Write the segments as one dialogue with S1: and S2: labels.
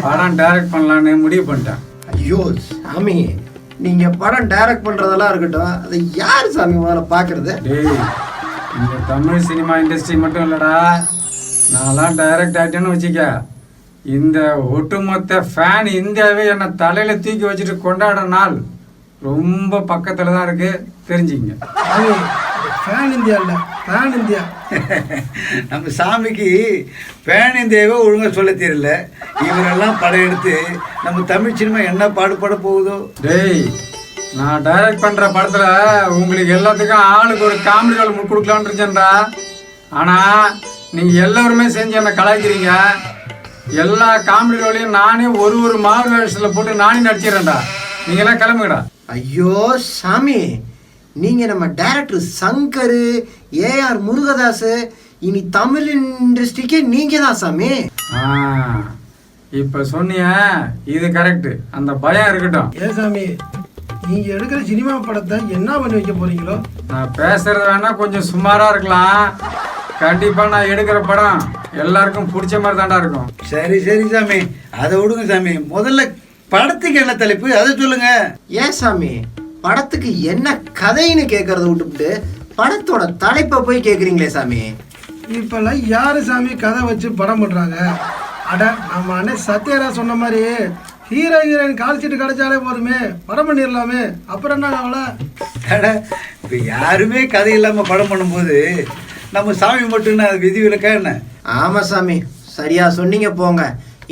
S1: படம் டைரக்ட் பண்ணலான்னு முடிவு பண்ணிட்டேன்.
S2: ஐயோ சாமி, நீங்க படம் டைரக்ட் பண்றதெல்லாம் இருக்கட்டும், அதை யார் சாமி முதல்ல பாக்குறது?
S1: இந்த தமிழ் சினிமா இண்டஸ்ட்ரி மட்டும் இல்லடா, நான்லாம் டைரக்ட் ஆகிட்டேன்னு வச்சுக்க, இந்த ஒட்டுமொத்த ஃபேன் இந்தியாவே என்னை தலையில தூக்கி வச்சுட்டு கொண்டாடுற நாள் ரொம்ப பக்கத்துல தான் இருக்கு, தெரிஞ்சுங்க.
S3: ஃபேன் இந்தியா இல்லை, ஃபேன் இந்தியா.
S4: நம்ம சாமிக்கு ஃபேன் இந்தியாவே ஒழுங்காக சொல்ல தெரியல. இவரெல்லாம் படம் எடுத்து நம்ம தமிழ் சினிமா என்ன பாடுபட போகுதோ.
S1: டேய், நான் டைரக்ட் பண்ற படத்துல உங்களுக்கு எல்லாத்துக்கும் ஆளுக்கு ஒரு காமெடி ரோல் கொடுக்கலான்னு இருக்கேன்டா. ஆனா நீங்க எல்லாருமே செஞ்சு என்ன கலாய்க்கிறீங்க. எல்லா காமெடி ரோலையும் நானே ஒரு மாறு வேஷத்துல போட்டு நானே நடிச்சிடறேன்டா. நீங்க எல்லாம் கிளம்புங்கடா.
S2: ஐயோ சாமி, நீங்க நம்ம டைரக்டர் சங்கர், ஏஆர் முருகதாஸ், இனி தமிழ் இண்டஸ்ட்ரிக்கே நீங்க தான் சாமி.
S1: இப்ப சொன்னிய இது கரெக்ட், அந்த பயம் இருக்கட்டும்.
S3: ஏன் சாமி, நீங்க எடுக்கிற சினிமா படத்தை என்ன பண்ணி வைக்க போறீங்களோ?
S1: நான் பேசுறது வேணா கொஞ்சம் சுமாரா இருக்கலாம், கண்டிப்பா நான் எடுக்கிற படம் எல்லாருக்கும் பிடிச்ச மாதிரி தாண்டா இருக்கும்.
S4: சரி சரி சாமி, அதை விடுங்க சாமி. முதல்ல படத்துக்கு என்ன தலைப்பு அதை சொல்லுங்க.
S2: ஏன் சாமி, படத்துக்கு என்ன கதைன்னு கேட்கறத விட்டுவிட்டு படத்தோட தலைப்பை போய் கேட்குறீங்களே சாமி.
S3: இப்பெல்லாம் யாரு சாமி கதை வச்சு படம் பண்றாங்க? அட, நம்ம அண்ணன் சத்யராஜ் சொன்ன மாதிரி ஹீரோ ஹீரோயின் கால் சீட்டு கிடைச்சாலே போதுமே, படம் பண்ணிடலாமே. அப்புறம் என்ன அவளை?
S4: அட, இப்போ யாருமே கதை இல்லாமல் படம் பண்ணும்போது நம்ம சாமி மட்டும் அது விதிவிலக்கா என்ன?
S2: ஆமாம் சாமி, சரியா சொன்னீங்க போங்க.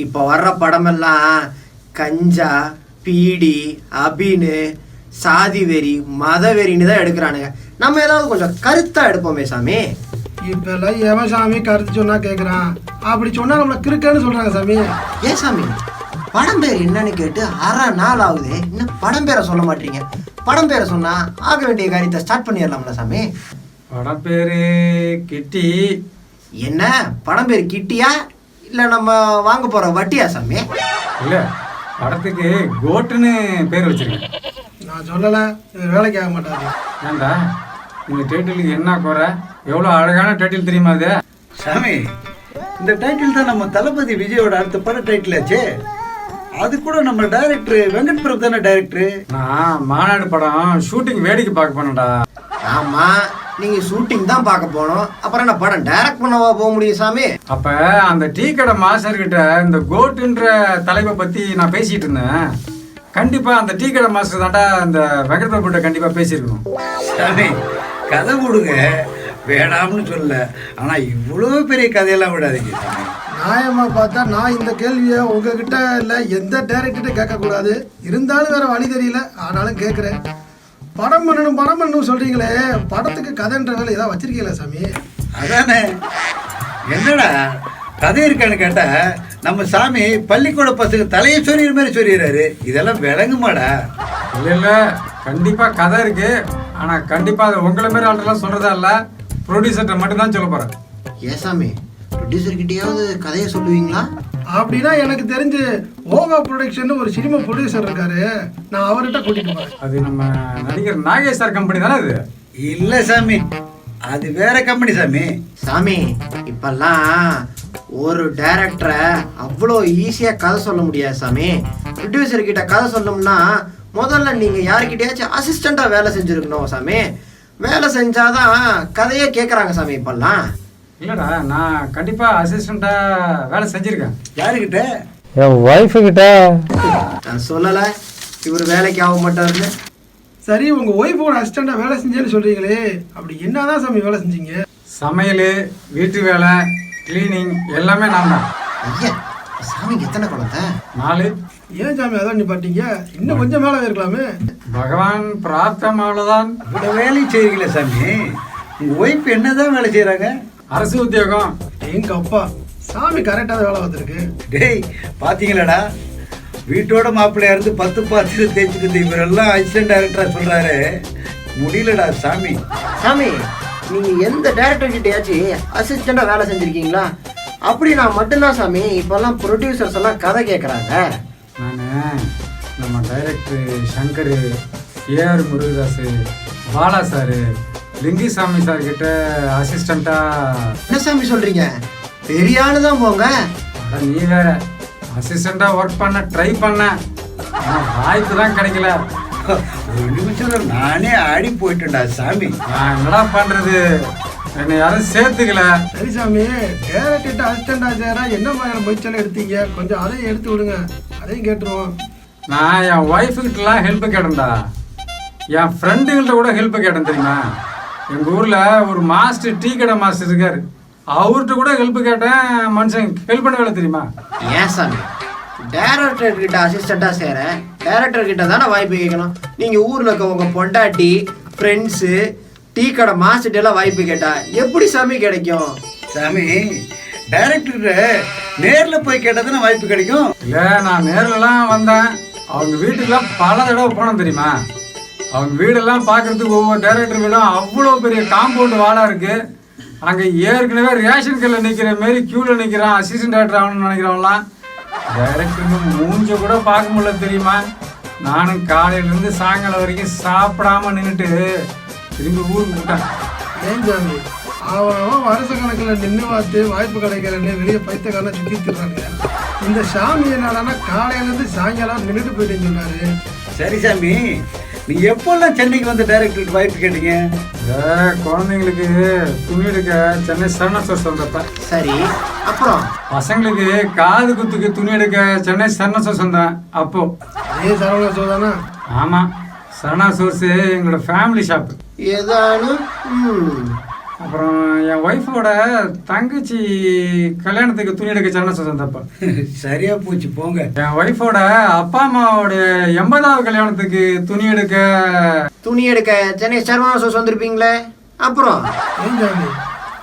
S2: இப்போ வர்ற படமெல்லாம் கஞ்சா, பீடி, அபின்னு, சாதி வெறி, மத வெறின்னு தான் எடுக்கிறானுங்க. நம்ம ஏதாவது கொஞ்சம் கருத்தா எடுப்போமே சாமி.
S3: இப்பெல்லாம் எவன் சாமி கருத்து சொன்னா கேட்குறான்? அப்படி சொன்னா நம்மளை கிறுக்கன்னு சொல்றாங்க சாமி.
S2: ஏன் சாமி, படம் பேர் என்னன்னு கேட்டு அரை நாள் ஆகுது, இன்னும் படம் பேரை சொல்ல மாட்டீங்க. படம் பேரை சொன்னா ஆக வேண்டிய காரியத்தை ஸ்டார்ட் பண்ணிடலாம்ல சாமி.
S1: படம் பேரு கிட்டி.
S2: என்ன படம் பேர் கிட்டியா இல்ல நம்ம வாங்க போற வட்டியா சாமி?
S1: இல்ல, படத்துக்கு கோட்டுன்னு பேர் வச்சிருக்கேன்.
S3: நான் சொல்லல, வேலைக்கு ஆக மாட்டாரு.
S1: ஏண்டா, இந்த டைட்டிலுக்கு என்ன குறை? எவ்வளோ அழகான டைட்டில் தெரியுமா அது?
S4: சாமி, இந்த டைட்டில் தான் நம்ம தளபதி விஜயோட அடுத்த பட டைட்டில் ஆச்சு. அது கூட நம்ம டைரக்டர் வெங்கட் பிரபு தானே டைரக்டர்.
S1: நான் மாநாடு படம் ஷூட்டிங் வேடிக்கை பார்க்க போனேன்டா.
S2: ஆமா, நீங்க ஷூட்டிங் தான் பார்க்க போனோம், அப்புறம் என்ன படம் டைரக்ட் பண்ணவா போக முடியும் சாமி?
S1: அப்ப அந்த டீ கடை மாஸ்டர் கிட்ட இந்த கோட்டுன்ற தலைப்பை பத்தி நான் பேசிட்டு இருந்தேன். கண்டிப்பா அந்த டீ கடை மாஸ்டர் தாண்டா அந்த வெங்கட் பிரபுட்ட கண்டிப்பா பேசியிருக்கணும்.
S4: சாமி, கதை விடுங்க, வேணாம்னு சொல்ல. ஆனா இவ்வளவு பெரிய கதையெல்லாம் விடாதீங்க.
S3: நியாயமா பார்த்தா நான் இந்த கேள்வியை உங்ககிட்ட இல்லை எந்த டைரக்டர்கிட்ட கேட்கக்கூடாது. இருந்தாலும் வேற வழி தெரியல, ஆனாலும் கேட்குறேன். படம் பண்ணணும் சொல்றீங்களே, படத்துக்கு கதைன்ற வேலை ஏதாவது வச்சிருக்கீங்களா சாமி?
S4: அதானே, என்னடா கதை இருக்கான்னு கேட்டா நம்ம சாமி பள்ளிக்கூட பசங்க தலையை சொல்லிடுற மாதிரி சொல்லிடுறாரு. இதெல்லாம் விளங்குமாடா?
S1: இல்ல, கண்டிப்பா கதை இருக்கு. ஆனா கண்டிப்பா அது உங்களை மாதிரி ஆள்லாம் சொல்றதா இல்ல, ப்ரொடியூசர்கிட்ட மட்டும் தான் சொல்ல போறேன்.
S2: ஏன் சாமி, ப்ரொடியூசர் கிட்டயாவது கதையை சொல்லுவீங்களா?
S3: அப்படின்னா எனக்கு தெரிஞ்சு ஓகா ப்ரொடக்ஷன் ஒரு சினிமா ப்ரொடியூசர் இருக்காரு, நான் அவர்கிட்ட கூட்டிட்டு போறேன்.
S1: அது நம்ம நடிகர் நாகேஷ் சார் கம்பெனி தானே அது?
S4: இல்ல சாமி, அது வேற கம்பெனி சாமி.
S2: சாமி, இப்பெல்லாம் ஒரு டைரக்டரை அவ்வளோ ஈஸியா கதை சொல்ல முடியாது சாமி. ப்ரொடியூசர் கிட்ட கதை சொல்லணும்னா முதல்ல நீங்க யாருக்கிட்டயாச்சும் அசிஸ்டண்டா வேலை செஞ்சிருக்கணும் சாமி. வேலை செஞ்சாதான் கதையே கேட்கறாங்க சாமி இப்பெல்லாம்.
S1: இல்லடா, நான் கண்டிப்பா அசிஸ்டண்டா வேலை செஞ்சிருக்கேன்.
S4: யாருக்கிட்ட?
S1: என் ஒய்ஃபு கிட்ட.
S2: நான் சொல்லல இவர் வேலைக்கு ஆக மாட்டாருன்னு.
S3: சரி, உங்க ஒய்ஃபோட அசிஸ்டண்டா வேலை செஞ்சேன்னு சொல்றீங்களே, அப்படி என்னதான் சாமி வேலை செஞ்சீங்க?
S1: சமையல், வீட்டு வேலை, கிளீனிங் எல்லாமே நான் தான்.
S2: ஐயா, சாமிக்கு எத்தனை குழந்தை?
S1: 4.
S3: ஏன் சாமி அதான் நிப்பாட்டீங்க? இன்னும் கொஞ்சம் மேலே இருக்கலாமே.
S1: பகவான் பிரார்த்தமானதான்.
S4: இவ்வளவு வேலையும் செய்றீங்களே சாமி. உங்க ஒய்ஃப் என்னதான் வேலை செய்யறாங்க?
S1: அரசு உத்தியோகம்.
S3: எங்க அப்பா சாமி கரெக்டாக வேலை பார்த்துருக்கு.
S4: டேய், பாத்தீங்களாடா, வீட்டோட மாப்பிள்ளையா இருந்து 10 பாத்திரம் தேய்ச்சிக்கிட்டு இவரெல்லாம் அசிஸ்டன்ட் டைரக்டரா சொல்றாரு. முடியலடா சாமி.
S2: சாமி, நீங்க எந்த டைரக்டர் கிட்டயாச்சும் அசிஸ்டண்டா வேலை செஞ்சிருக்கீங்களா? அப்படி நான் மட்டும்தான் சாமி இப்பெல்லாம் ப்ரொடியூசர்ஸ் எல்லாம் கதை கேட்குறாங்க.
S1: நான் நம்ம director Shankar, A R Murugadoss, Bala sir, Lingusamy sir கிட்ட அசிஸ்டண்டா.
S2: என்ன சாமி சொல்றீங்க? பெரிய ஆளு தான் போங்க.
S1: நீ வேற, அசிஸ்டண்ட்டாக ஒர்க் பண்ண ட்ரை பண்ணேன், ஆனால் வாய்ப்பு தான் கிடைக்கல.
S4: ஒரு நிமிஷம் நானே ஆடி போயிட்டேன்டா சாமி.
S1: நான் என்னடா பண்ணுறது, என்னை யாரும் சேர்த்துக்கல.
S3: சரி சாமி, டேரக்டர்கிட்ட அசிஸ்டண்டா சேரா என்ன மாதிரியான முயற்சியெல்லாம் எடுத்தீங்க? கொஞ்சம் அதையும் எடுத்து விடுங்க, அதையும் கேட்டுருவோம்.
S1: நான் என் ஒய்ஃபுக்கிட்டலாம் ஹெல்ப் கேட்டேன்டா, என் ஃப்ரெண்டுங்கள்ட்ட கூட ஹெல்ப் கேட்டேன் தெரியுமா. எங்கள் ஊரில் ஒரு மாஸ்டர், டீ கடை மாஸ்டர் இருக்கார், அவர்கிட்ட கூட ஹெல்ப் கேட்டேன். மனுஷன் ஹெல்ப் பண்ண வேலை தெரியுமா.
S2: ஏன் சாமி, டேரக்டர் கிட்ட அசிஸ்டண்டா சேர டேரக்டர் கிட்ட தானே வாய்ப்பு கேட்கணும். நீங்க ஊர்ல இருக்க உங்க பொண்டாட்டி, ஃப்ரெண்ட்ஸு, டீ கடை மாஸ்டர் எல்லாம் வாய்ப்பு கேட்டா எப்படி சாமி கிடைக்கும்?
S4: சாமி, டைரக்டர் நேர்ல போய் கேட்டதானே வாய்ப்பு கிடைக்கும்.
S1: இல்லை, நான் நேர்லலாம் வந்தேன், அவங்க வீட்டுக்கெல்லாம் பல தடவை போனேன் தெரியுமா. அவங்க வீடெல்லாம் பார்க்கறதுக்கு ஒவ்வொரு டைரக்டர் வீடும் அவ்வளோ பெரிய காம்பவுண்டு வாலாக இருக்குது. அங்கே ஏற்கனவே ரேஷன் கடையில் நிற்கிற மாரி க்யூவில் நிற்கிறான் அசிஸ்டன்ட் டைரக்டர் ஆகணும்னு நினைக்கிறவங்களாம். டைரக்டருக்கு மூஞ்ச கூட பார்க்க முடியல தெரியுமா. நானும் காலையிலேருந்து சாயங்காலம் வரைக்கும் சாப்பிடாம நின்றுட்டு திரும்பி ஊருக்கு விட்டேன்.
S3: ஏன் சாமி, அவன் வருஷ கணக்கில் நின்று பார்த்து வாய்ப்பு கிடைக்கலன்னு வெளியே பைத்தக்காரனை சுற்றி திடுறாங்க. இந்த சாமி என்னடானா காலையிலேருந்து சாயங்காலம் நின்றுட்டு போயிட்டேன்னு சொன்னாரு.
S4: சரி சாமி, நீ எப்போல்லாம் சென்னைக்கு வந்து டைரக்டருக்கு வாய்ப்பு கேட்டீங்க?
S1: குழந்தைங்களுக்கு துணி எடுக்க சென்னை சரண ஸ்டோர்ஸ் வந்தப்ப.
S2: சரி, அப்புறம்
S1: பசங்களுக்கு காது குத்துக்கு துணி எடுக்க சென்னை சரண ஸ்டோர்ஸ் வந்தேன். அப்போ
S3: அதே சரவண சோதானா?
S1: ஆமாம், சரணா ஸ்டோர்ஸு எங்களோட ஃபேமிலி ஷாப்பு.
S2: ஏதானும்
S1: அப்புறம் என் ஒய்ஃபோட தங்கச்சி கல்யாணத்துக்கு துணி எடுக்க சரண ஸ்டோர்ஸ் வந்தப்போ.
S4: சரியா போச்சு போங்க.
S1: என் ஒய்ஃபோட அப்பா அம்மாவோட 80வது கல்யாணத்துக்கு துணி எடுக்க
S2: சென்னை சரவணா ஸ்டோர்ஸ் வந்திருப்பீங்களே. அப்புறம்
S3: ஏன் சாமி,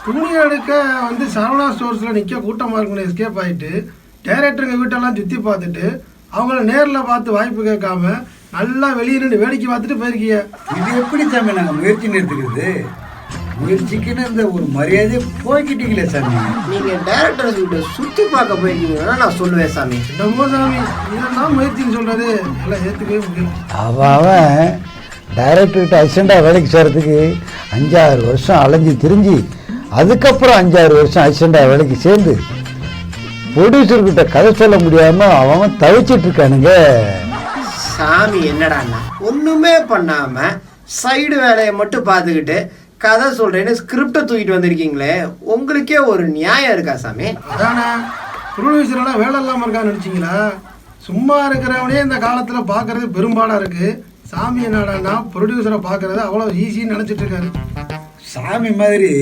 S3: துணி எடுக்க வந்து சரவணா ஸ்டோர்ஸில் நிற்க கூட்டமாக இருக்கணும் எஸ்கேப் ஆகிட்டு டைரக்டருங்க வீட்டெல்லாம் சுற்றி பார்த்துட்டு அவங்கள நேரில் பார்த்து வாய்ப்பு கேட்காம நல்லா வெளியே நின்று வேடிக்கை பார்த்துட்டு போயிருக்கீங்க.
S4: இது எப்படி சாமி நாங்கள் முயற்சி எடுத்துக்கிறது? முயற்சிக்குன்னு இருந்த ஒரு மரியாதையை போய்கிட்டீங்களே சாமி.
S2: நீங்க டைரக்டர் வீட்டை சுற்றி பார்க்க போயிருக்கீங்கன்னா நான் சொல்லுவேன் சாமி.
S3: என்னமோ சாமி, இதெல்லாம் முயற்சின்னு சொல்றது எல்லாம் ஏற்றுக்கவே முடியும்.
S5: அவன் டைரக்டர்கிட்ட அசிஸ்டண்டாக வேலைக்கு சேர்றதுக்கு 5-6 வருஷம் அலைஞ்சி திரிஞ்சு அதுக்கப்புறம் 5-6 வருஷம் அசிஸ்டண்டாக வேலைக்கு சேர்ந்து ப்ரொடியூசர்கிட்ட கதை சொல்ல முடியாமல் அவன் தவிச்சிட்டு இருக்கானுங்க.
S2: சாமி என்னடாண்ணா ஒன்றுமே பண்ணாமல் சைடு வேலையை மட்டும் பார்த்துக்கிட்டு கதை சொல்கிறேன்னு ஸ்கிரிப்டை தூக்கிட்டு வந்திருக்கீங்களே, உங்களுக்கே ஒரு நியாயம் இருக்கா சாமி?
S3: அதானே, ப்ரொடியூசரெல்லாம் வேலை இல்லாமல் இருக்கான்னு நினச்சிங்களா? சும்மா இருக்கிறவனே இந்த காலத்தில் பார்க்கறது பெரும்பாடாக இருக்குது. சாமி என்னடான்னா ப்ரொடியூசரை பார்க்கறது அவ்வளோ ஈஸின்னு நினச்சிட்டு இருக்காரு.
S4: சாமி மாதிரி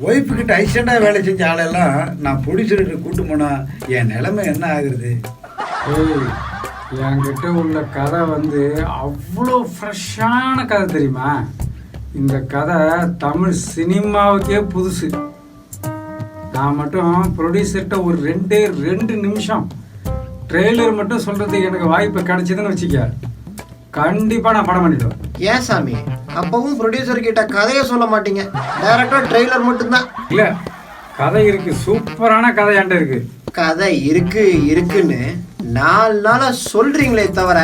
S4: ஒய்ஃபு கிட்ட அசிஸ்டண்டாக வேலை செஞ்ச ஆளெல்லாம் நான் ப்ரொடியூசர்கிட்ட கூட்டு போனா என் நிலைமை என்ன ஆகுறது?
S1: என்கிட்ட உள்ள கதை வந்து அவ்வளோ ஃப்ரெஷ்ஷான கதை தெரியுமா. இந்த கதை தமிழ் சினிமாவுக்கே புதுசு. நான் மட்டும் ப்ரொடியூசர்கிட்ட ஒரு 2 நிமிஷம் ட்ரெய்லர் மட்டும் சொல்கிறதுக்கு எனக்கு வாய்ப்பு கிடைச்சதுன்னு வச்சுக்க, கண்டிப்பாக நான் படம் பண்ணிடுவேன்.
S2: ஏன் சாமி, அப்பவும் ப்ரொடியூசர் கிட்ட கதையை சொல்ல மாட்டீங்க, டைரக்டா ட்ரெய்லர் மட்டும்தான்?
S1: இல்லை, கதை இருக்குது, சூப்பரான கதை என்கிட்ட இருக்குது.
S2: கதை இருக்குன்னு 4 நாளாக சொல்கிறீங்களே தவிர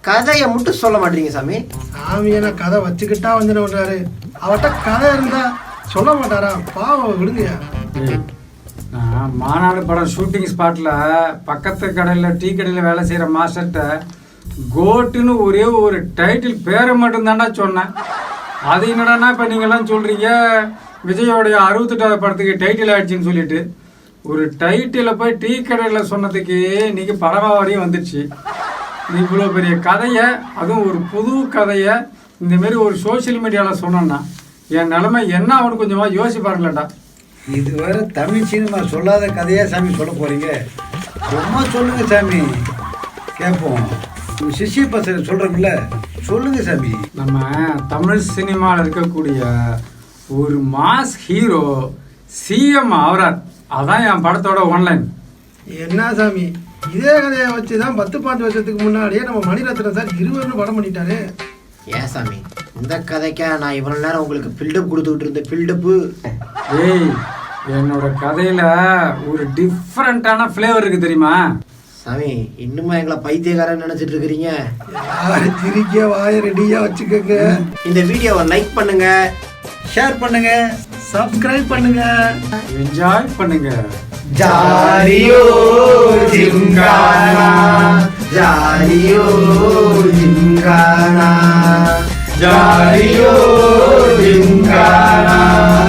S2: கதையை மட்டும் சொல்ல மாட்டீங்க சாமி.
S3: சாமி என்ன கதை வச்சுக்கிட்டா வந்து என்ன பண்ணுறாரு? அவர்கிட்ட கதை இருந்தா சொல்ல மாட்டாரா? பாவம், விடுங்கயா.
S1: நான் மாநாடு படம் ஷூட்டிங் ஸ்பாட்டில் பக்கத்து கடையில் டீ கடையில் வேலை செய்கிற மாஸ்டர்கிட்ட கோட்டுன்னு ஒரே ஒரு டைட்டில் பேரை மட்டும்தாண்டா சொன்னேன். அது என்னடானா இப்போ நீங்கள்லாம் சொல்கிறீங்க விஜயோடைய 68வது படத்துக்கு டைட்டில் ஆயிடுச்சின்னு சொல்லிட்டு. ஒரு டைட்டிலை போய் டீ கடையில் சொன்னதுக்கு இன்றைக்கி படமாக வரையும் வந்துடுச்சு. இவ்வளோ பெரிய கதையை, அதுவும் ஒரு புது கதையை இந்தமாரி ஒரு சோஷியல் மீடியாவில் சொன்னேன்னா என் நிலைமை என்ன அவனுக்கு கொஞ்சமாக யோசிப்பாருங்களேண்டா.
S4: இதுவரை தமிழ் சினிமா சொல்லாத கதையா சாமி சொல்ல போறீங்க? சும்மா சொல்லுங்க சாமி, கேட்போம். உங்க சிஷ்ய பசங்க சொல்றோம்ல, சொல்லுங்க சாமி.
S1: நம்ம தமிழ் சினிமாவில் இருக்கக்கூடிய ஒரு மாஸ் ஹீரோ சிஎம் ஆவரார், அதான் என் படத்தோட ஒன்லைன்.
S3: என்ன சாமி, இதே கதையை வச்சு தான் 10-5 வருஷத்துக்கு முன்னாடியே நம்ம மணிரத்னம் சார் 20 படம் பண்ணிட்டாரு.
S2: ஏன் சாமி, இந்த கதைக்கா நான் இவ்வளோ நேரம் உங்களுக்கு பில்டப் கொடுத்துக்கிட்டு இருந்தேன்? பில்டப்பு
S1: என்னோட கதையில் ஒரு டிஃப்ரெண்ட்டான ஃப்ளேவர் இருக்குது தெரியுமா
S2: சாமி. இன்னுமா எங்களை பைத்தியக்காரன்னு நினச்சிட்டு இருக்கிறீங்க?
S3: சிரிக்க வாய ரெடியாக வச்சுக்கோங்க.
S2: இந்த வீடியோவை லைக் பண்ணுங்க,
S4: ஷேர் பண்ணுங்க,
S3: சப்ஸ்கிரைப் பண்ணுங்க.
S1: என்ஜாய் பண்ணுங்க.
S2: ஜாலியோ ஜிம்கானா, ஜாலியோ ஜிம்கானா,
S1: ஜாலி